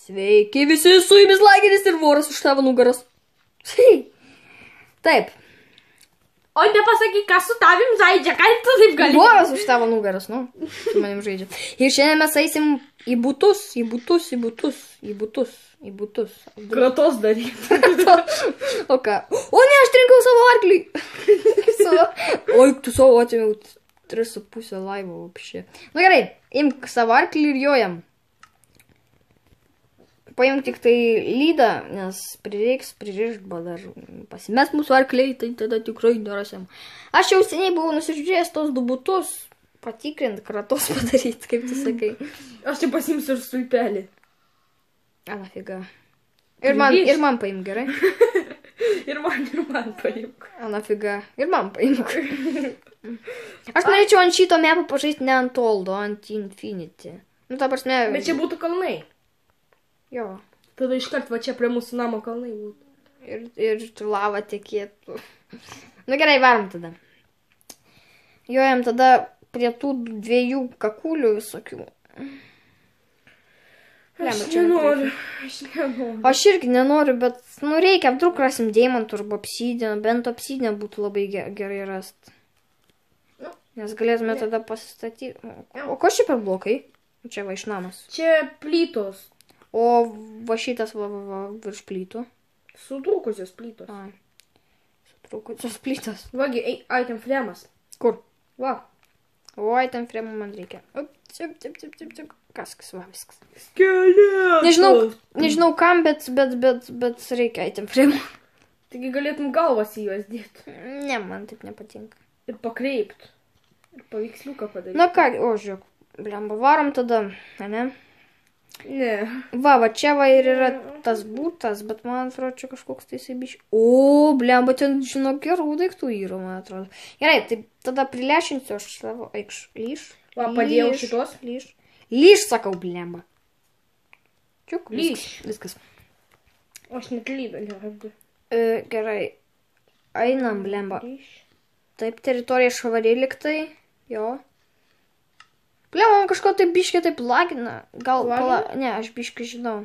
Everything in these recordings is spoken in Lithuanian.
Sveiki visi, su jumis Lageris ir voras už tavo nugaras. Taip. O nepasakyk, kas su tavim žaidžia, ką tu taip gali? Voras už tavo nugaras, nu. Su manim žaidžia. Ir šiandien mes eisim į butus. Kratos daryti. O ką? O ne, aš trinkau savo arklį. Oi, tu savo atėmiau 3,5 laivo apšė. Nu gerai, imk savo arklį ir jojam. Paimk tik tai lydą, nes prireiks pririšt, dar pasimes mūsų arkliai, tai tada tikrai nerasim. Aš jau seniai buvau nusižiūrėjęs tos du butus, patikrint, kratos padaryti, kaip tu sakai. Aš čia pasimsiu ir stulpelį. A, nafiga. Ir man paimk, gerai? ir man paimk. A, nafiga. Ir man paimk. Aš norėčiau ant šito mepo pažaisti ne ant Oldo, ant Infinity. Nu, ta prasme... Bet čia būtų kalnai. Jo. Tada iškart va čia prie mūsų namo kalnai būtų. Ir lava tekėtų. Nu gerai, varom tada. Jojam tada prie tų 2 kakulių visokių. Aš nenoriu. Aš irgi nenoriu, bet nu reikia, apdruk rasim deimantų arba obsidiną. Bent obsidiną būtų labai gerai rasti. Nes galėtume tada pasistatyti. O ko čia per blokai? Čia va iš namas. Čia plytos. O va šitas va virš plytų. Sutrūkusios plytos. Ai. Sutrūkusios plytos. Vagi, item fremas. Kur? Va. O item fremų man reikia. Cip. Kaskas, va viskas. Skeletas. Nežinau kam, bet reikia item fremų. Taigi galėtum galvas į juos dėti. Ne, man taip nepatinka. Ir pakreipt. Ir paveiksliuką padaryti. Na ką, o žiūrėk, blemba, varom tada, ne? Ne. Va, čia va ir yra tas būtas, bet man atrodo, čia kažkoks tai įsibiš. O, blemba, ten, žinok, gerų daiktų yra, man atrodo. Gerai, tai tada prilešinsiu aš savo, eikš, lyš. Va, padėjau šitos. Lyš, sakau, blemba. Čiuk, lyš. Viskas. O aš net lydą nerandu. Gerai, einam, blemba. Lyš. Taip, teritorija švari liktai, jo. Blemba, man kažko taip biškė taip lagina. Gal, ne, aš biškį žinau.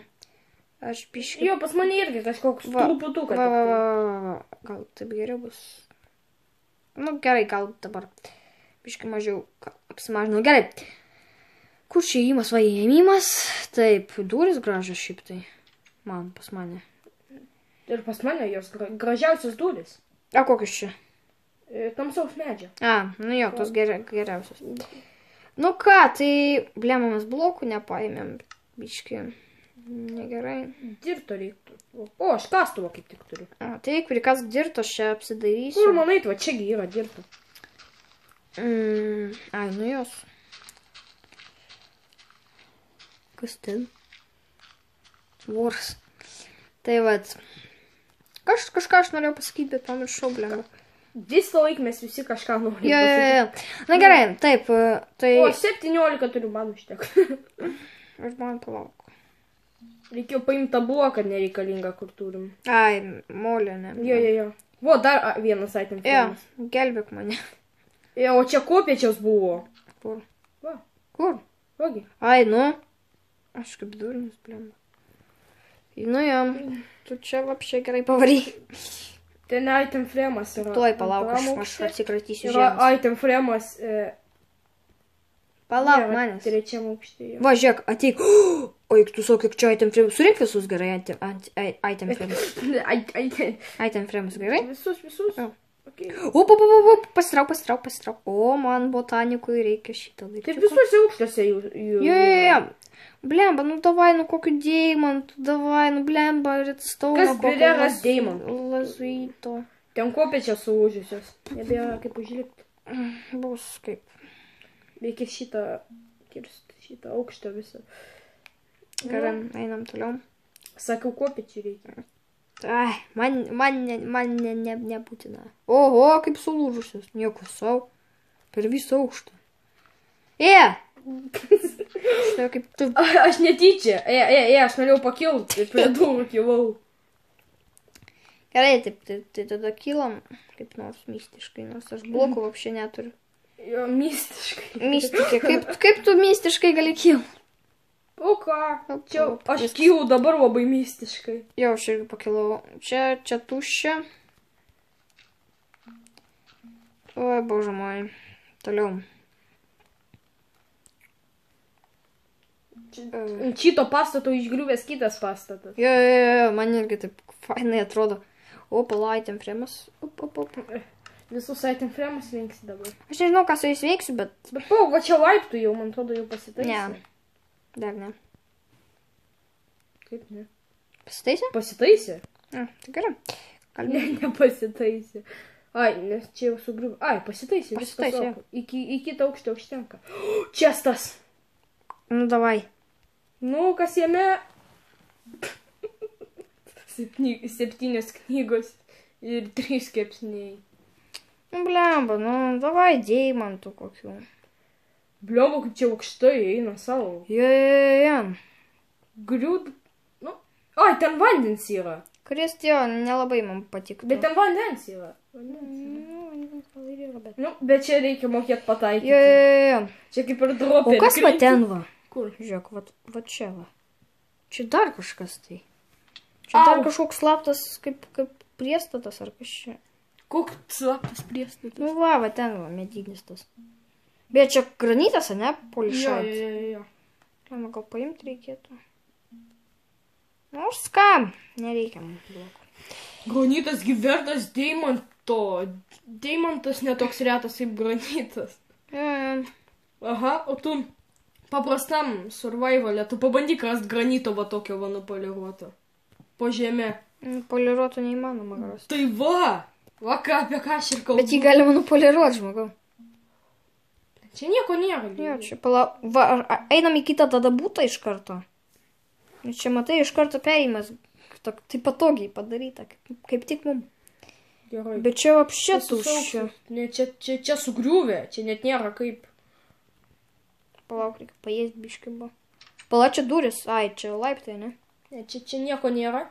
Jo, pas mane irgi kažkoks truputukas. Va. Gal taip geriau bus. Nu, gerai, gal dabar biškį mažiau apsimažinau. Gerai. Kur čia įimas, va įėmimas? Taip, durys gražios šiaip tai. Man, pas mane. Ir pas mane jos gražiausios durys. A, kokios čia? Tamsaus medžio. A, nu jo, tos geriausios. Nu ką, tai, blemą, mes blokų nepaėmėm, biški, negerai. Dirto reiktų. O, aš kastuvą kaip tik turiu. A, tai reik prikask dirto, aš čia apsidarysiu. Kur manai, va čiagi yra dirto. Ai, nu jos. Kas ten? Voras. Tai vat. Kažką aš norėjau pasakyti, bet pamiršau, blemą. Visą laiką mes visi kažką norim. Jo. Na gerai, taip, tai... O, 17 turiu, man užtek. Aš man palauk. Reikėjo paimti tą bloką nereikalingą, kur turim. Ai, molė, ne. Jo. Vo, dar vienas item filmas. Jo, gelbėk mane. Jo, o čia kopiečiaus buvo. Kur? Va. Kur? Vagi. Ai, nu. Aš kaip durnis, blemba. Nu jo, tu čia vapščiai gerai pavarai. Ten item fremas yra. Tuoj palauk, aš apsikratysiu žemės. žemės. Item fremas. Palauk manęs. Trečiam aukštėje. Va, žiūrėk, ateik. O, juk tu savo, kiek čia item fremas. Surink visus gerai item fremas. Item fremas gerai? Visus. Okay. O, pasitrauk. O, man botanikui reikia šitą laiką. Tai visuose aukštuose jų. Jo. Blemba, nu davai, nu kokiu deimantu, davai, nu blemba, redstone. Kas bileras deimantų? Lazuito. Ten kopiečios sulūžiusios. Nebėra kaip užlipti. Bus kaip. Reikia šitą kirsti, šitą aukštą visą. Gerai, einam toliau. Sakau, kopiečių reikia. Ai, man nebūtina. Oho, kaip sulūžusios. Nieko savo. Per visą aukštą. Kaip tu... Aš netyčia. Aš norėjau pakilti ir prie durų kilau. Gerai, tai tada kylam kaip nors mistiškai, nors aš blokų vapšė neturiu. Jo, mistiškai. Mistikė, kaip tu mistiškai gali kilti? O ką? Čia aš kylu dabar labai mistiškai. Jo, aš irgi pakilau. Čia tuščia. Oi, bože moj. Toliau. Šito pastato išgriuvęs kitas pastatas. Jo, man irgi taip fainai atrodo. O, palaitėm fremas. Op. Visus item fremus linksi dabar. Aš nežinau, ką su jais veiksiu, bet... Bet palauk, va čia laiptų jau, man atrodo, jau pasitaisė. Ne, dar ne. Kaip ne? Pasitaisė? Pasitaisė? Tai gerai. Ne, nepasitaisė. Ai, nes čia jau sugriuvo. Ai, pasitaisė. Pasitaisė. Į kitą aukštį užtenka. Čestas. Nu, davai. Nu, kas jame? 7 knygos ir 3 kepsniai. Nu, blemba, davai deimantų kokių. Blemba, kaip čia aukštai eina savo. Jo. Griūt. Nu, ai, ten vandens yra. Kuris jo nelabai man patiktų. Bet ten vandens yra. Nu, bet čia reikia mokėti pataikyti. Jo. Čia kaip ir dropė. O kas va ten va? Kur? Žiūrėk, va čia va. Čia dar kažkas tai. Čia dar kažkoks slaptas kaip priestatas ar kas čia. Koks slaptas priestatas? Nu va ten va, medinis tas. Bet čia granitas, ne? Polišuot. Jo. Gal paimti reikėtų. Nors kam. Nereikia man blokų. Granitas gyvertas deimanto. Deimantas netoks retas kaip granitas. Aha, o tu paprastam survivalė, tu pabandyk rast granito va tokio va nupoliruoto. Po žemė. Poliruoto neįmanoma rasti. Tai va! Va ką, apie ką aš ir kalbu. Bet jį galima nupoliruoti, žmogau. Čia nieko nėra. Jo, čia va, einam į kitą tada būtą iš karto. Čia matai, iš karto perėjimas. Tai patogiai padaryta, kaip tik mum. Gerai. Bet čia apšė tuščia. Ne, čia sugriuvė, čia net nėra kaip. Palauk, reikia paėsti biškį buvo. Pala, čia duris. Ai, čia laiptai, ne? Ne, čia nieko nėra.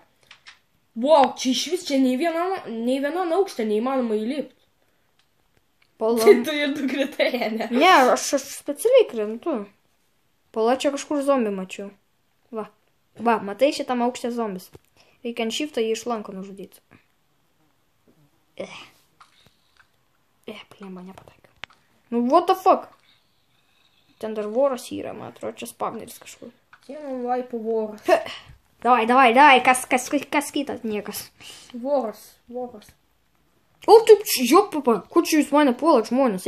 Wow, čia iš vis, čia nei vieną aukštę neįmanoma įlipti. Pala. Tai tu ir nukritai, ne? Ne, aš specialiai krentu. Pala, čia kažkur zombį mačiau. Va, matai šitam aukštė zombis. Reikia ant shiftą jį iš lanko nužudyti. Plėmba, nepataikiau. Nu, what the fuck? Ten dar voras yra, man atrodo, čia spawneris kažkur. Čia man laipo voras. Davai, kas kitas, niekas. Voras. O, taip, žiūrėk, papa, kur čia jūs mane puolat žmonės?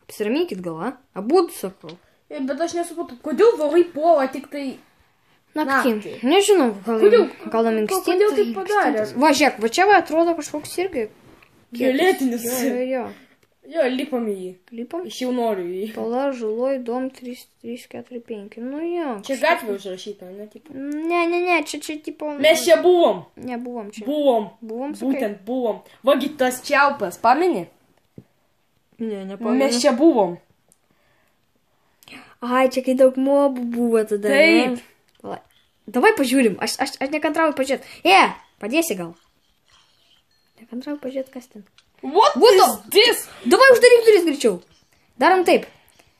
Apsiraminkit gal, abudu sakau. Bet aš nesupratau, kodėl vorai puola tik tai... Naktį. Nežinau, gal anksti. Kodėl taip padarė? Va, žiūrėk, va čia va atrodo kažkoks irgi. Violetinis. Jo. Jo, lipam į jį. Lipam? Iš jau noriu į jį. Pala, žaloj, dom 345. Nu jo. Čia gatvė užrašyta, ne? Tipo. Ne, čia tipo... Mes čia buvom. Nebuvom čia. Buvom. Sakai? Būtent buvom. Vagi tas čiaupas, pameni? Ne, nepamenu. Mes čia buvom. Ai, čia kai daug mobų buvo tada. Taip. Davai pažiūrim, aš nekantrauju pažiūrėti. Padėsi gal. Nekantrauju pažiūrėti, kas ten. What is this? Davai uždaryk duris greičiau. Darom taip.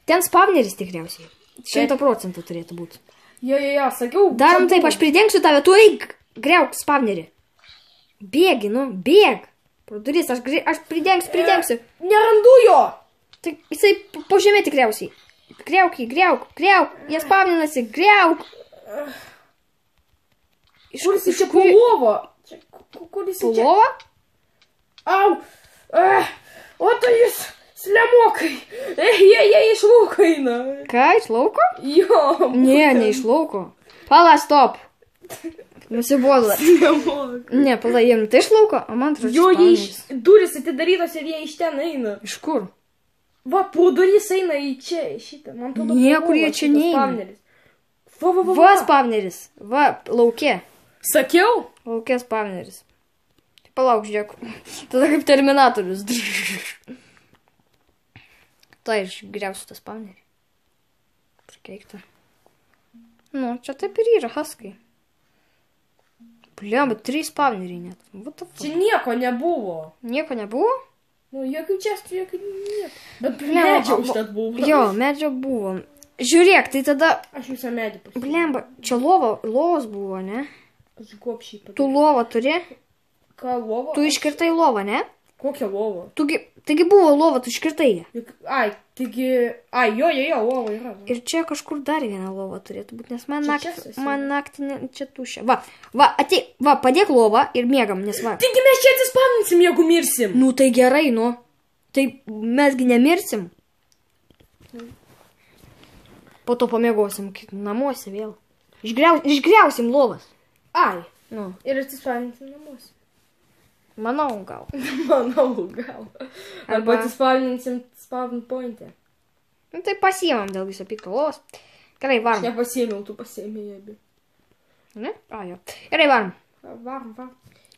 Ten spawneris tikriausiai. 100% turėtų būti. Jo, sakiau. Darom taip, aš pridengsiu tave, tu eik, griauk spawnerį. Bėgi, bėg. Pro duris, aš pridengsiu. Nerandu jo. Tai jisai po žemė tikriausiai. Griauk jį, griauk. Jie spawninasi, griauk. Kur jis čia pulovo? Kur jis čia? Pulovo? Au! O tai jis slemokai! Jie iš lauko eina! Ką, iš lauko? Jo! Ne iš lauko. Pala, stop! Nusibodo. Slemokai. Ne, pala, jiem tai iš lauko, o man atrodo. Jo, jie iš duris atidarytos ir jie iš ten eina. Iš kur? Va, pro duris eina į čia, šitą. Man atrodo, niekur jie čia neina. Va, spawneris. Va, lauke. Sakiau? Lauke spawneris. Palauk, žiūrėk. Tada kaip Terminatorius. Tai išgriausiu tą spawnerį. Prikeikta. Nu, čia taip ir yra, haskai. Blemba, 3 spawneriai net. Čia nieko nebuvo. Nieko nebuvo? Nu, jokių čestų, jokių nieko. Bet Blemba, medžio užtat buvo. Jo, medžio buvo. Žiūrėk, tai tada... Aš visą medį pasiėmiau. Blemba, čia lovos buvo, ne? Aš gopšiai padariau. Tu lovą turi? Ką, lovą? Tu iškirtai lovą, ne? Kokią lovą? Taigi buvo lova, tu iškirtai ją. Ai, taigi... Ai, jo, lova yra. Ir čia kažkur dar viena lova turėtų būti, nes man Čia naktį čia tušia. Va, padėk lovą ir miegam, nes va. Taigi mes čia atsispavninsim, jeigu mirsim. Nu, tai gerai, nu. Tai mesgi nemirsim. Po to pamiegosim namuose vėl. Išgriausim lovas. Ai, Nu, ir atsispavninsim namuose. manau gal. Manau, gal. Arba atsispavninsim spawn point'e. Nu, tai pasiemam dėl viso pikto lovos. Gerai, varom. Nepasiėmiau, tu pasiėmėjai abi. Ne? A, jo. Gerai, varom. Varom.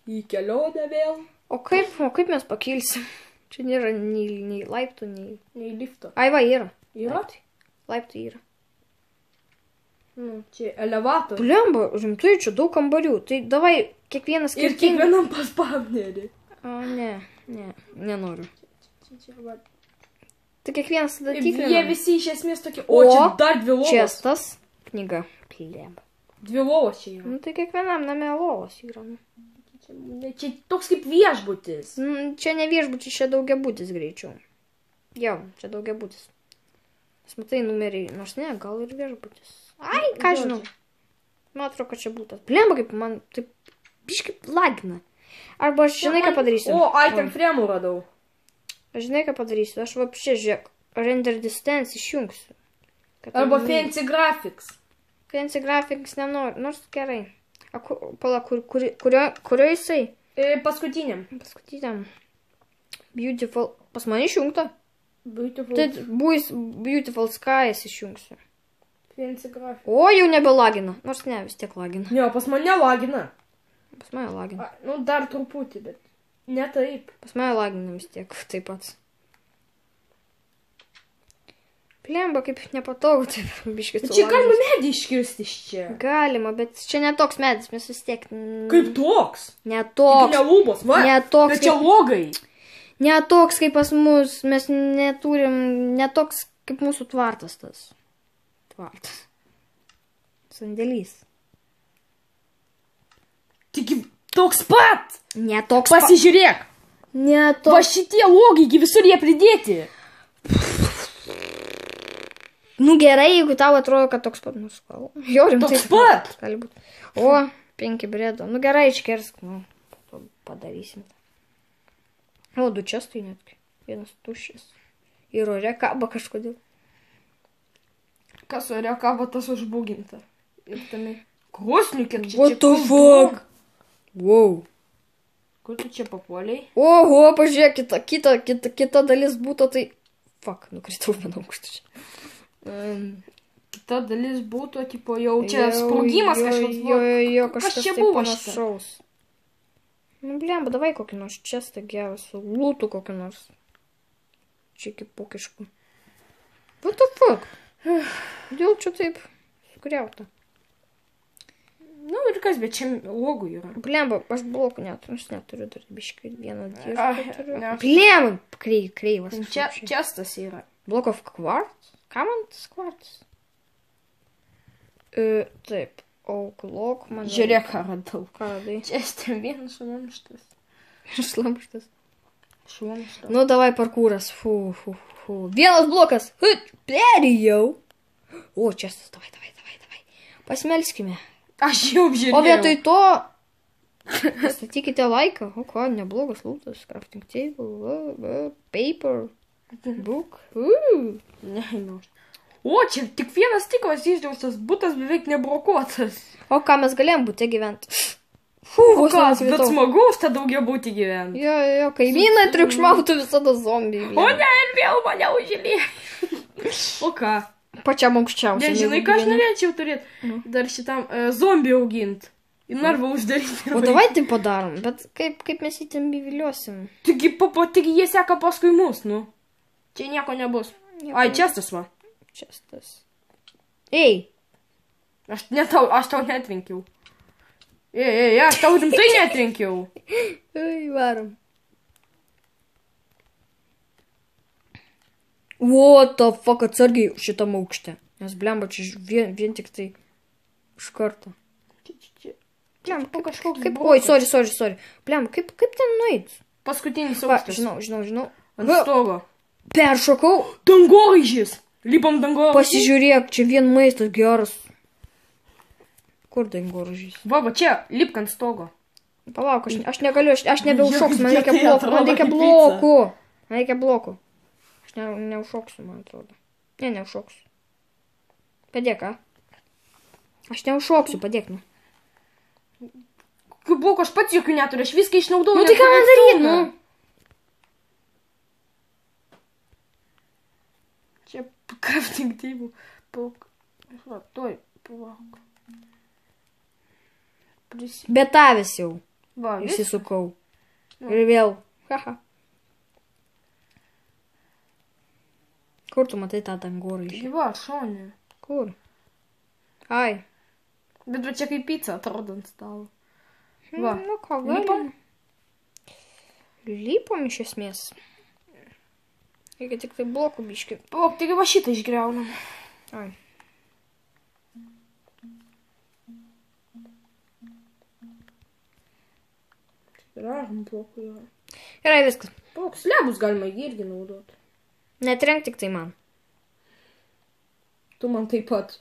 Į kelionę vėl. O kaip mes pakilsim? Čia nėra nei laiptų, Nei lifto. Ai, va, yra. Yra? Laiptų yra. Nu, čia elevatorius. Blemba, rimtai, čia daug kambarių. Tai davai kiekvienas Ir skirtingą. kiekvienam paspavnerį. O, nenoriu. Čia, va. Tai kiekvienas tada Jie tikrinam. visi iš esmės tokie. O, čia dar 2 lovos. Čestas, knyga. Blemba. 2 lovos čia yra. Nu, tai kiekvienam name lovos yra. Nu. Čia toks kaip viešbutis. Čia ne viešbutis, čia daugiabutis greičiau. Jau, čia daugiabutis. Nes matai numeriai, nors ne, gal ir viešbutis. Ai, ką žinau. Man atrodo, kad čia būtas. Blemba, kaip man taip biškai lagina. Arba aš žinai, ką padarysiu. O, item frame radau. Aš žinai, ką padarysiu. Aš vapšė, žiūrėk, render distance išjungsiu. Arba fancy graphics. Fancy graphics nenoriu, nors gerai. Pala, kurio jisai? Paskutiniam. Paskutiniam. Beautiful. Pas mane išjungta. Beautiful. Tai bus Beautiful Skies išjungsiu. Fancy graphics. O, jau nebelagina. Nors ne, vis tiek lagina. Ne, pas mane lagina. Pas mane lagina. Nu, dar truputį, bet ne taip. Pas mane lagina vis tiek, taip pat. Plemba, kaip nepatogu, taip biškis. Čia galima medį iškirsti iš čia. Galima, bet čia netoks medis, mes vis tiek... Kaip toks? Netoks. Ne lūbos, va. Netoks. Bet čia logai. Netoks kaip pas mus, mes neturim, netoks kaip mūsų tvartas tas. Tvartas. Sandėlys. Tik toks pat. Netoks. Pasižiūrėk. Netoks. Va šitie logai, visur jie pridėti. Nu gerai, jeigu tau atrodo, kad toks pat nuskal. Jo, rimtai. Toks pat. Gali būti. O, 5 bredo. Nu gerai, iškersk. Nu, padarysim. O, 2 čestai netgi. 1 tuščias. Ir ore kaba kažkodėl. Kas ore kaba, tas užbūginta. Ir tame. Krosnių, kiek čia. What the fuck? Wow. Kur tu čia papuoliai? Oho, pažiūrėk, kita dalis būtų tai... Fuck, nukritau vieną aukštą čia. Kita dalis būtų, tipo, jau čia sprogimas kažkoks. Jo, kažkas čia tai buvo panašaus. Nu, blemba, davai kokį nors čestą gerą su lūtų kokį nors. Čia iki pokiškų. What the fuck? Dėl čia taip sugriauta. Nu ir kas, bet čia logų yra. Blemba, aš blokų neturiu dar biškai vieną dėžą. Ne. Blemba, kreivas. Čia čestas yra. Block of quartz? Ką man tas quartz? Taip. Auklok man. Žiūrėk, ką radau. Ką radai? Čia ten vienas šlamštas. Šlamštas. Šlamštas. Nu, davai parkūras. Fu. Vienas blokas. Perėjau. O, čestas, davai. Pasimelskime. Aš jau žiūrėjau. O vietoj to... Statykite laiką. O ką, neblogas lūtas. Crafting table. Paper. Book. Nežinau. O, čia tik vienas stiklas išdžiaustas, butas beveik nebrokuotas. O ką mes galėjom būti gyventi? O kas, bet smagu už tą daugia būti gyventi. Jo, kaimynai triukšmautų visada zombiai. O ne, ir vėl mane užėlėjo. O ką? Pačiam aukščiausiam. Nežinai, ką aš norėčiau turėti. Dar šitam zombį auginti. Į narvą uždaryti. O davai tai padarom, bet kaip mes jį ten biviliosim? Tik jie seka paskui mus, nu. Čia nieko nebus. Ai, čestas va. Čestas. Ei. Aš tau netvinkiau. Aš tau rimtai netrenkiau. Ai, varom. What the fuck, atsargiai šitam aukšte. Nes blemba, čia vien tik tai iš karto. Blemba, kaip... Oi, sorry. Blemba, kaip ten nueit? Paskutinis Va, aukštas. žinau. Ant stogo. Peršokau. Dangoraižis. Lipam dangoraižį. Pasižiūrėk, čia vien maistas geras. Kur dangoraižis? Va, čia, lipk ant stogo. Palauk, aš negaliu, aš nebeužšoksiu, man reikia Jokiai blokų, atrodo man reikia blokų. Aš neužšoksiu, man atrodo. Ne, neužšoksiu. Padėk, Aš neužšoksiu, padėk, nu. Kokių blokų aš pats jokių neturiu, aš viską išnaudoju. Nu tai ką man daryt, nu? Čia crafting table. Va, toj, palauk. Betavęs jau. Va, Išsisukau. Ir vėl. Haha. Kur tu matai tą dangoraižį? Va, šonė. Kur? Ai. Bet va čia kaip pizza atrodo ant stalo. Va. Nu ką, Lipam? Lipam iš esmės. Reikia tik tai blokų biškį. Palauk, taigi va šitą išgriaunam. Ai. Ražom blokų yra. Gerai, viskas. Palauk, slebus galima irgi naudoti. Netrenk tik tai man. Tu man taip pat.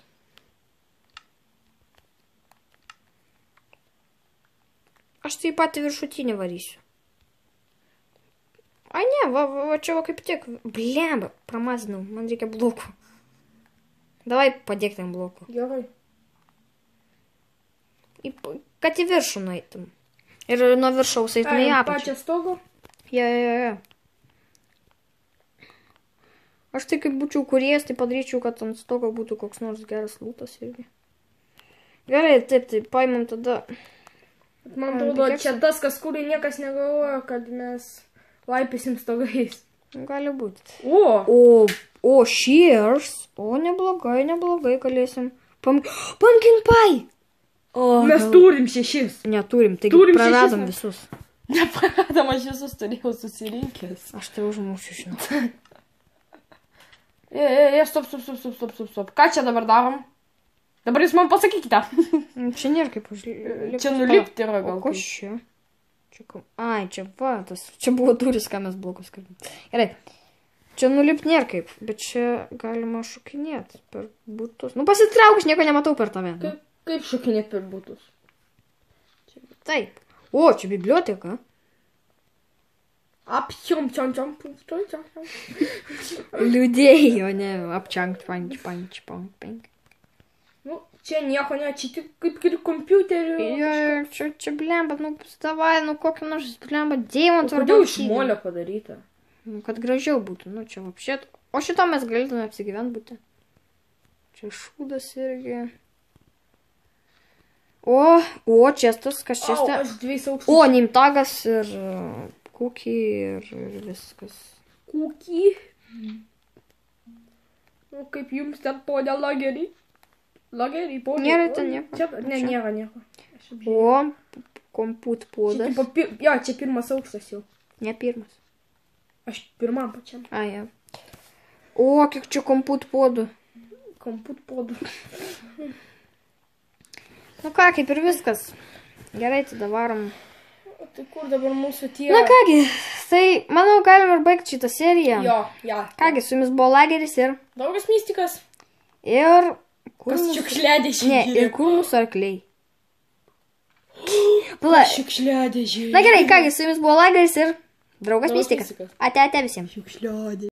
Aš taip pat į viršutinį varysiu. Ai ne, va čia va kaip tik. Blemba, pramazinau, man reikia blokų. Davai padėk ten blokų. Gerai. Kad į viršų nueitum. Ir nuo viršaus eitum į apačią. Pačią stogą? Ja. Aš tai kaip būčiau kūrėjas, tai padaryčiau, kad ant stogo būtų koks nors geras lūtas irgi. Gerai, taip, paimam tada. Man atrodo, čia tas, kas kūrė, niekas negalvoja, kad mes laipysim stogais. Gali būti. O, shears. O, neblogai, galėsim. Pumpkin pie! Mes turim 6. Neturim, taigi Turim praradom 6. visus. Nepraradom, aš visus turėjau susirinkęs. Aš tai užmušiu, žinau. Stop. Ką čia dabar darom? Dabar jūs man pasakykite. Čia nėra kaip užlipti. Čia nulipti yra gal. O ko čia? Ai, čia va, čia buvo duris, ką mes blokus kalbėjom. Gerai. Čia nulipti nėra kaip, bet čia galima šokinėti per butus. Nu pasitrauk, aš nieko nematau per tave. Kaip šokinėti per butus? Taip. O, čia biblioteka. Apčiom. Liūdėjai, o ne apčiankt, panč. Nu, čia nieko ne, čia tik kaip ir kompiuteriu. Čia blemba, nu, davai, nu, kokį nors blemba deimantų. Kodėl iš molio padaryta? Nu, kad gražiau būtų, nu, čia vapšėt. O šito mes galėtume apsigyvent būti. Čia šūdas irgi. O, čestas, kas čestė? Aš 2 aukštus. O, nimtagas ir kūkį ir viskas. Kūkį? Nu, kaip jums ten ponia lagerį? Lagerį, ponia? Nėra ten nieko. Ne, nėra nieko. O, komput puodas. Jo, čia 1 aukštas jau. Ne pirmas. Aš pirmam pačiam. A, ja. O, kiek čia komput puodų. Komput puodų. Nu ką, kaip ir viskas. Gerai, tada varom. Tai kur dabar mūsų tie... Na kągi, tai manau galim ir baigti šitą seriją. Jo. Kągi, su jumis buvo Lageris ir... Daugas Mystikas. Ir... Kas šiukšliadėžė? Ne, ir kur mūsų arkliai. Šiukšliadėžė. Na gerai, kągi, su jumis buvo Lageris ir... Draugas Mystikas. Ate visiems. Šiukšliadėžė.